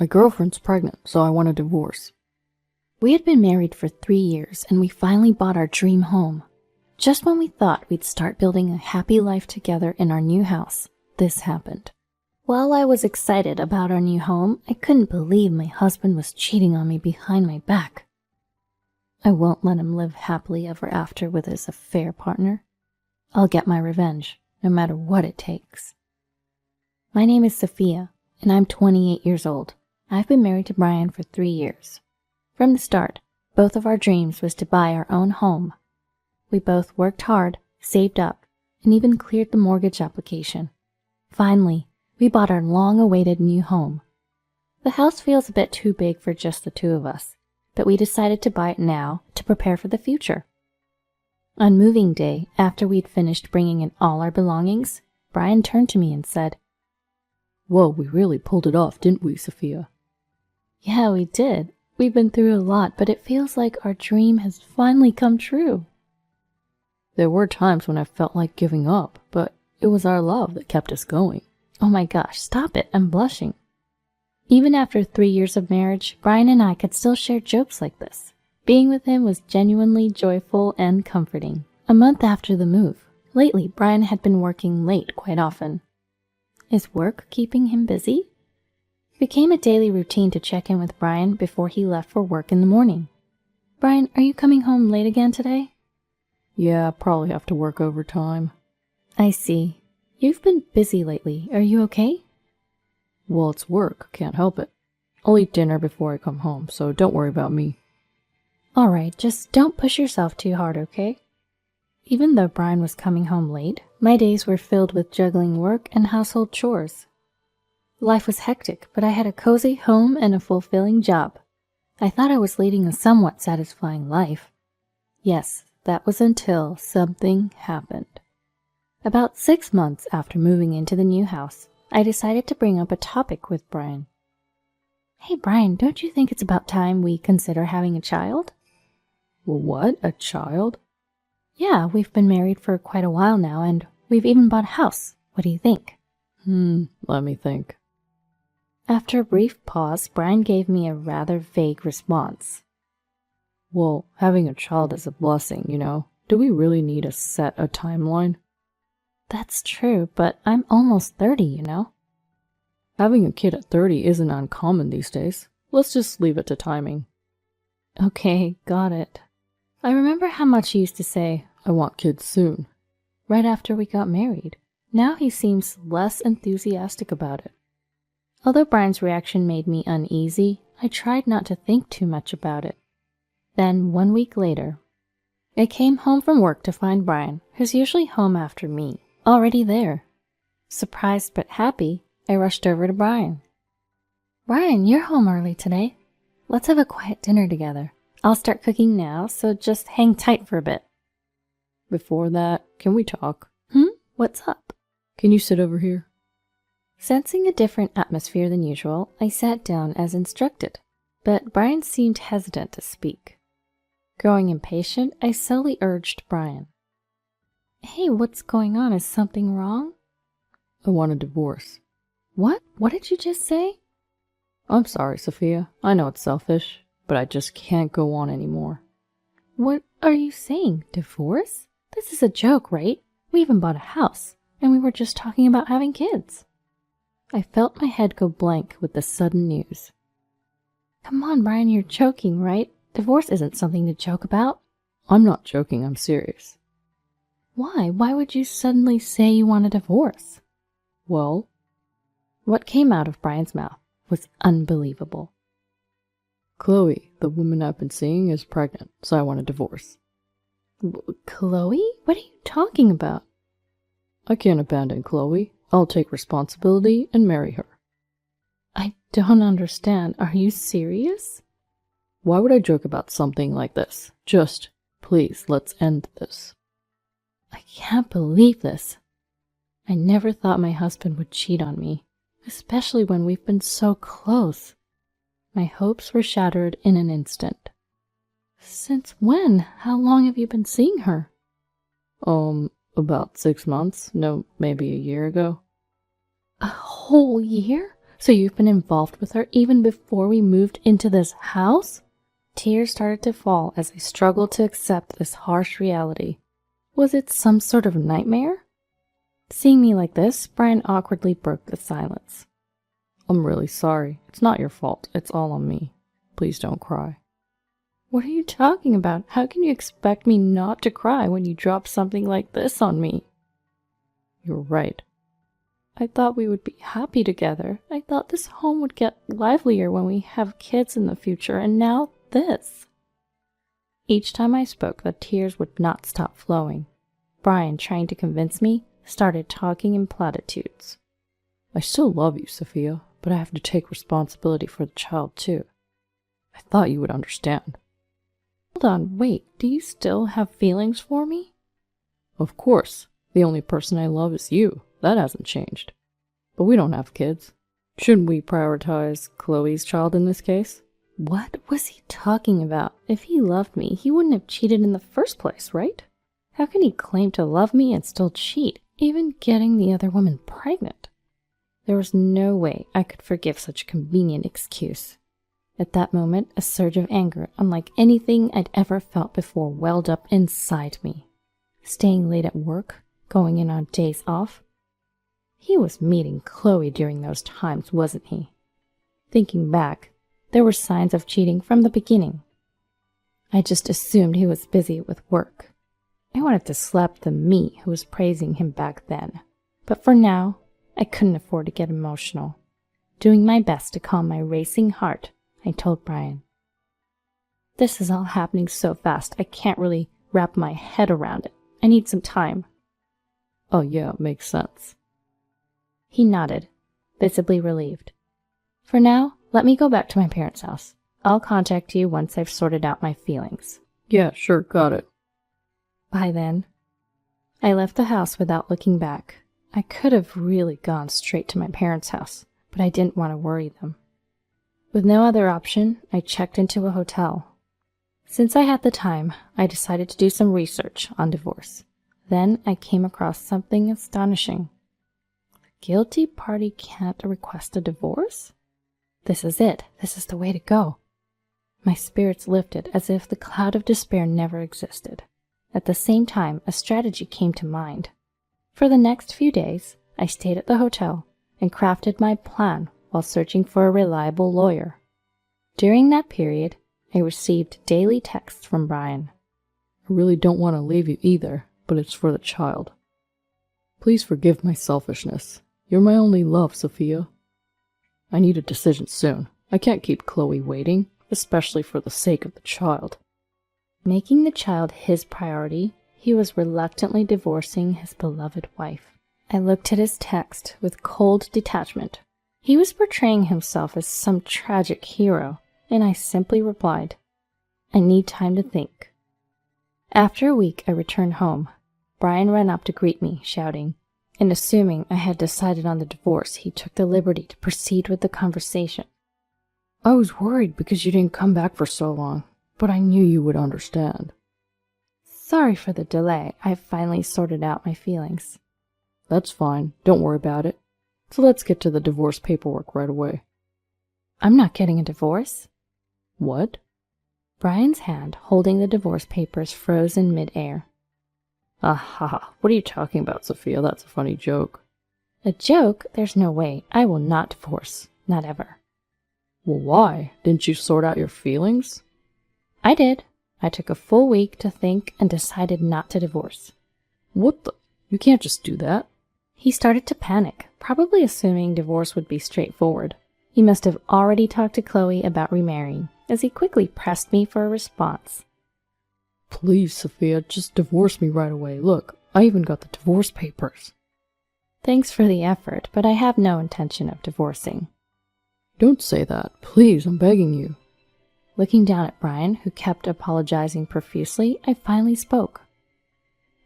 My girlfriend's pregnant, so I want a divorce. We had been married for 3 years, and we finally bought our dream home. Just when we thought we'd start building a happy life together in our new house, this happened. While I was excited about our new home, I couldn't believe my husband was cheating on me behind my back. I won't let him live happily ever after with his affair partner. I'll get my revenge, no matter what it takes. My name is Sophia, and I'm 28 years old. I've been married to Brian for 3 years. From the start, both of our dreams was to buy our own home. We both worked hard, saved up, and even cleared the mortgage application. Finally, we bought our long-awaited new home. The house feels a bit too big for just the two of us, but we decided to buy it now to prepare for the future. On moving day, after we'd finished bringing in all our belongings, Brian turned to me and said, Whoa, we really pulled it off, didn't we, Sophia? Yeah, we did. We've been through a lot, but it feels like our dream has finally come true. There were times when I felt like giving up, but it was our love that kept us going. Oh my gosh, stop it, I'm blushing. Even after 3 years of marriage, Brian and I could still share jokes like this. Being with him was genuinely joyful and comforting. A month after the move, lately Brian had been working late quite often. Is work keeping him busy? It became a daily routine to check in with Brian before he left for work in the morning. Brian, are you coming home late again today? Yeah, probably have to work overtime. I see. You've been busy lately. Are you okay? Well, it's work. Can't help it. I'll eat dinner before I come home, so don't worry about me. All right, just don't push yourself too hard, okay? Even though Brian was coming home late, my days were filled with juggling work and household chores. Life was hectic, but I had a cozy home and a fulfilling job. I thought I was leading a somewhat satisfying life. Yes, that was until something happened. About 6 months after moving into the new house, I decided to bring up a topic with Brian. Hey Brian, don't you think it's about time we consider having a child? Well, what? A child? Yeah, we've been married for quite a while now, and we've even bought a house. What do you think? Let me think. After a brief pause, Brian gave me a rather vague response. Well, having a child is a blessing, you know. Do we really need to set a timeline? That's true, but I'm almost 30, you know. Having a kid at 30 isn't uncommon these days. Let's just leave it to timing. Okay, got it. I remember how much he used to say, I want kids soon. Right after we got married. Now he seems less enthusiastic about it. Although Brian's reaction made me uneasy, I tried not to think too much about it. Then, 1 week later, I came home from work to find Brian, who's usually home after me, already there. Surprised but happy, I rushed over to Brian. Brian, you're home early today. Let's have a quiet dinner together. I'll start cooking now, so just hang tight for a bit. Before that, can we talk? What's up? Can you sit over here? Sensing a different atmosphere than usual, I sat down as instructed, but Brian seemed hesitant to speak. Growing impatient, I slowly urged Brian. Hey, what's going on? Is something wrong? I want a divorce. What? What did you just say? I'm sorry, Sophia. I know it's selfish, but I just can't go on anymore. What are you saying? Divorce? This is a joke, right? We even bought a house, and we were just talking about having kids. I felt my head go blank with the sudden news. Come on, Brian, you're joking, right? Divorce isn't something to joke about. I'm not joking, I'm serious. Why? Why would you suddenly say you want a divorce? Well, what came out of Brian's mouth was unbelievable. Chloe, the woman I've been seeing, is pregnant, so I want a divorce. Chloe? What are you talking about? I can't abandon Chloe. I'll take responsibility and marry her. I don't understand. Are you serious? Why would I joke about something like this? Just, please, let's end this. I can't believe this. I never thought my husband would cheat on me, especially when we've been so close. My hopes were shattered in an instant. Since when? How long have you been seeing her? About 6 months. No, maybe a year ago. A whole year? So you've been involved with her even before we moved into this house? Tears started to fall as I struggled to accept this harsh reality. Was it some sort of nightmare? Seeing me like this, Brian awkwardly broke the silence. I'm really sorry. It's not your fault. It's all on me. Please don't cry. What are you talking about? How can you expect me not to cry when you drop something like this on me? You're right. I thought we would be happy together. I thought this home would get livelier when we have kids in the future, and now this. Each time I spoke, the tears would not stop flowing. Brian, trying to convince me, started talking in platitudes. I still love you, Sophia, but I have to take responsibility for the child too. I thought you would understand. Hold on, wait, do you still have feelings for me? Of course. The only person I love is you. That hasn't changed. But we don't have kids. Shouldn't we prioritize Chloe's child in this case? What was he talking about? If he loved me, he wouldn't have cheated in the first place, right? How can he claim to love me and still cheat, even getting the other woman pregnant? There was no way I could forgive such a convenient excuse. At that moment, a surge of anger, unlike anything I'd ever felt before, welled up inside me. Staying late at work, going in on days off. He was meeting Chloe during those times, wasn't he? Thinking back, there were signs of cheating from the beginning. I just assumed he was busy with work. I wanted to slap the me who was praising him back then. But for now, I couldn't afford to get emotional. Doing my best to calm my racing heart, I told Brian. This is all happening so fast, I can't really wrap my head around it. I need some time. Oh yeah, makes sense. He nodded, visibly relieved. For now, let me go back to my parents' house. I'll contact you once I've sorted out my feelings. Yeah, sure, got it. By then, I left the house without looking back. I could have really gone straight to my parents' house, but I didn't want to worry them. With no other option, I checked into a hotel. Since I had the time, I decided to do some research on divorce. Then I came across something astonishing. The guilty party can't request a divorce? This is it. This is the way to go. My spirits lifted as if the cloud of despair never existed. At the same time, a strategy came to mind. For the next few days, I stayed at the hotel and crafted my plan while searching for a reliable lawyer. During that period, I received daily texts from Brian. I really don't want to leave you either, but it's for the child. Please forgive my selfishness. You're my only love, Sophia. I need a decision soon. I can't keep Chloe waiting, especially for the sake of the child. Making the child his priority, he was reluctantly divorcing his beloved wife. I looked at his text with cold detachment. He was portraying himself as some tragic hero, and I simply replied, I need time to think. After a week, I returned home. Brian ran up to greet me, shouting, and assuming I had decided on the divorce, he took the liberty to proceed with the conversation. I was worried because you didn't come back for so long, but I knew you would understand. Sorry for the delay. I've finally sorted out my feelings. That's fine. Don't worry about it. So let's get to the divorce paperwork right away. I'm not getting a divorce. What? Brian's hand, holding the divorce papers, froze in mid-air. Aha, what are you talking about, Sophia? That's a funny joke. A joke? There's no way. I will not divorce. Not ever. Well, why? Didn't you sort out your feelings? I did. I took a full week to think and decided not to divorce. What the? You can't just do that. He started to panic, probably assuming divorce would be straightforward. He must have already talked to Chloe about remarrying, as he quickly pressed me for a response. Please, Sophia, just divorce me right away. Look, I even got the divorce papers. Thanks for the effort, but I have no intention of divorcing. Don't say that. Please, I'm begging you. Looking down at Brian, who kept apologizing profusely, I finally spoke.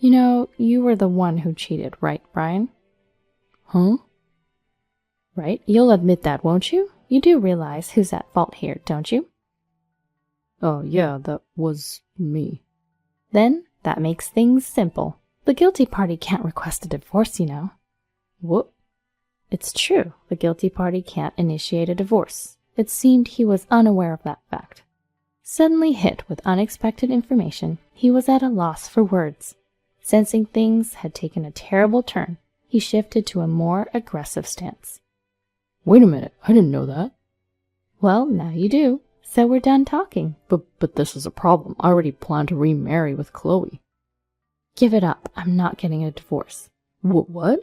You know, you were the one who cheated, right, Brian? Huh? Right? You'll admit that, won't you? You do realize who's at fault here, don't you? Oh, yeah, that was me. Then, that makes things simple. The guilty party can't request a divorce, you know. What? It's true, the guilty party can't initiate a divorce. It seemed he was unaware of that fact. Suddenly hit with unexpected information, he was at a loss for words. Sensing things had taken a terrible turn, he shifted to a more aggressive stance. Wait a minute, I didn't know that. Well, now you do, so we're done talking. But this is a problem. I already plan to remarry with Chloe. Give it up, I'm not getting a divorce. What?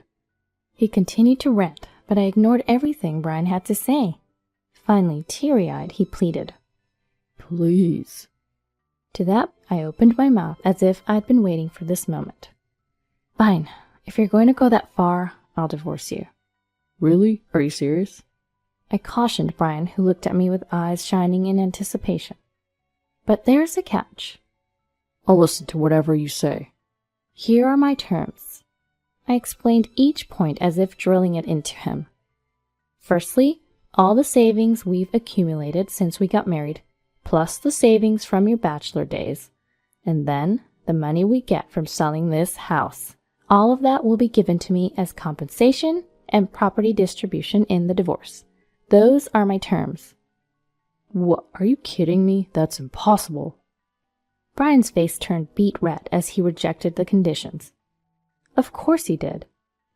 He continued to rant, but I ignored everything Brian had to say. Finally, teary-eyed, he pleaded. Please. To that, I opened my mouth as if I'd been waiting for this moment. Fine, if you're going to go that far, I'll divorce you. Really? Are you serious? I cautioned Brian, who looked at me with eyes shining in anticipation. But there's a catch. I'll listen to whatever you say. Here are my terms. I explained each point as if drilling it into him. Firstly, all the savings we've accumulated since we got married, plus the savings from your bachelor days, and then the money we get from selling this house. All of that will be given to me as compensation and property distribution in the divorce. Those are my terms. What? Are you kidding me? That's impossible. Brian's face turned beet red as he rejected the conditions. Of course he did.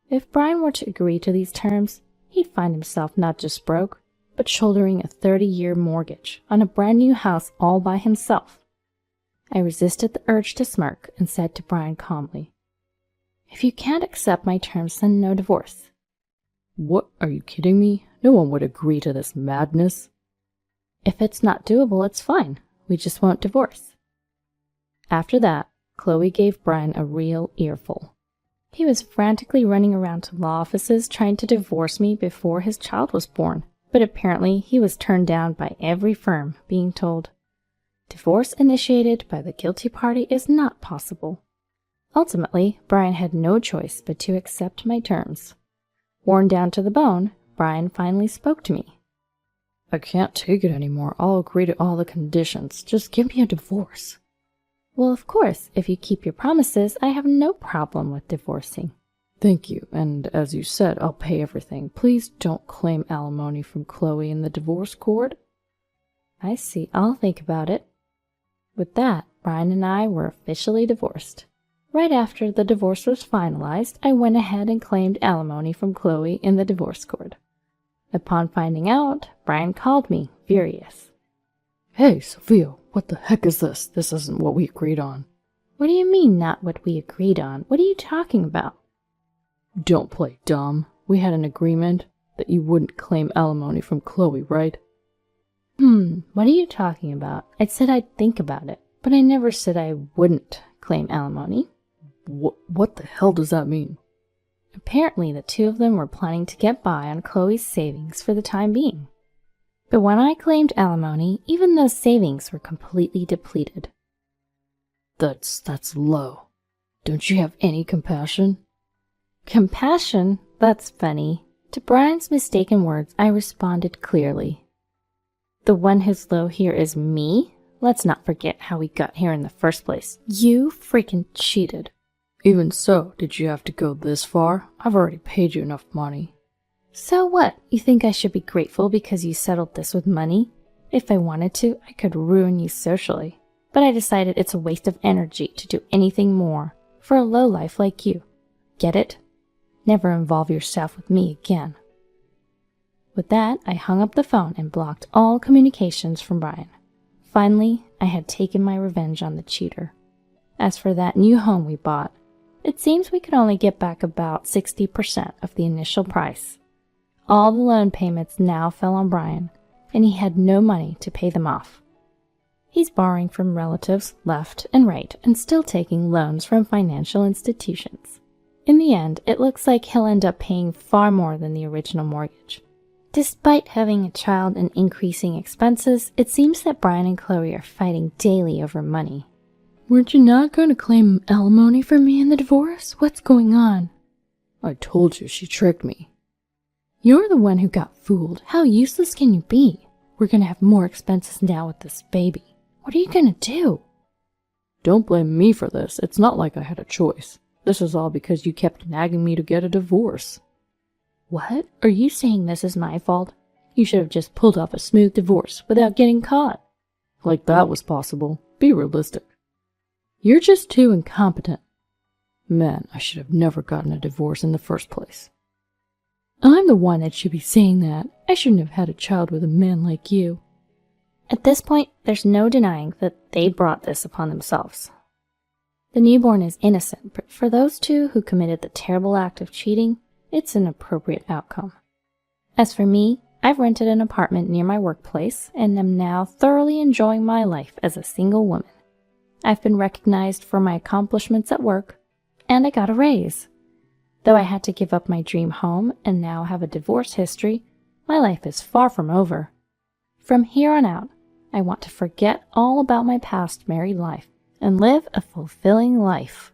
If Brian were to agree to these terms, he'd find himself not just broke, but shouldering a 30-year mortgage on a brand new house all by himself. I resisted the urge to smirk and said to Brian calmly, If you can't accept my terms, then no divorce. What? Are you kidding me? No one would agree to this madness. If it's not doable, it's fine. We just won't divorce. After that, Chloe gave Brian a real earful. He was frantically running around to law offices trying to divorce me before his child was born, but apparently he was turned down by every firm, being told, Divorce initiated by the guilty party is not possible. Ultimately, Brian had no choice but to accept my terms. Worn down to the bone, Brian finally spoke to me. I can't take it anymore. I'll agree to all the conditions. Just give me a divorce. Well, of course, if you keep your promises, I have no problem with divorcing. Thank you, and as you said, I'll pay everything. Please don't claim alimony from Chloe in the divorce court. I see. I'll think about it. With that, Brian and I were officially divorced. Right after the divorce was finalized, I went ahead and claimed alimony from Chloe in the divorce court. Upon finding out, Brian called me, furious. Hey, Sophia, what the heck is this? This isn't what we agreed on. What do you mean, not what we agreed on? What are you talking about? Don't play dumb. We had an agreement that you wouldn't claim alimony from Chloe, right? What are you talking about? I said I'd think about it, but I never said I wouldn't claim alimony. What the hell does that mean? Apparently, the two of them were planning to get by on Chloe's savings for the time being. But when I claimed alimony, even those savings were completely depleted. That's low. Don't you have any compassion? Compassion? That's funny. To Brian's mistaken words, I responded clearly. The one who's low here is me? Let's not forget how we got here in the first place. You freaking cheated. Even so, did you have to go this far? I've already paid you enough money. So what? You think I should be grateful because you settled this with money? If I wanted to, I could ruin you socially. But I decided it's a waste of energy to do anything more for a lowlife like you. Get it? Never involve yourself with me again. With that, I hung up the phone and blocked all communications from Brian. Finally, I had taken my revenge on the cheater. As for that new home we bought, it seems we could only get back about 60% of the initial price. All the loan payments now fell on Brian, and he had no money to pay them off. He's borrowing from relatives left and right and still taking loans from financial institutions. In the end, it looks like he'll end up paying far more than the original mortgage. Despite having a child and increasing expenses, it seems that Brian and Chloe are fighting daily over money. Weren't you not going to claim alimony from me in the divorce? What's going on? I told you she tricked me. You're the one who got fooled. How useless can you be? We're going to have more expenses now with this baby. What are you going to do? Don't blame me for this. It's not like I had a choice. This is all because you kept nagging me to get a divorce. What? Are you saying this is my fault? You should have just pulled off a smooth divorce without getting caught. Like that was possible. Be realistic. You're just too incompetent. Man, I should have never gotten a divorce in the first place. I'm the one that should be saying that. I shouldn't have had a child with a man like you. At this point, there's no denying that they brought this upon themselves. The newborn is innocent, but for those two who committed the terrible act of cheating, it's an appropriate outcome. As for me, I've rented an apartment near my workplace and am now thoroughly enjoying my life as a single woman. I've been recognized for my accomplishments at work, and I got a raise. Though I had to give up my dream home and now have a divorce history, my life is far from over. From here on out, I want to forget all about my past married life and live a fulfilling life.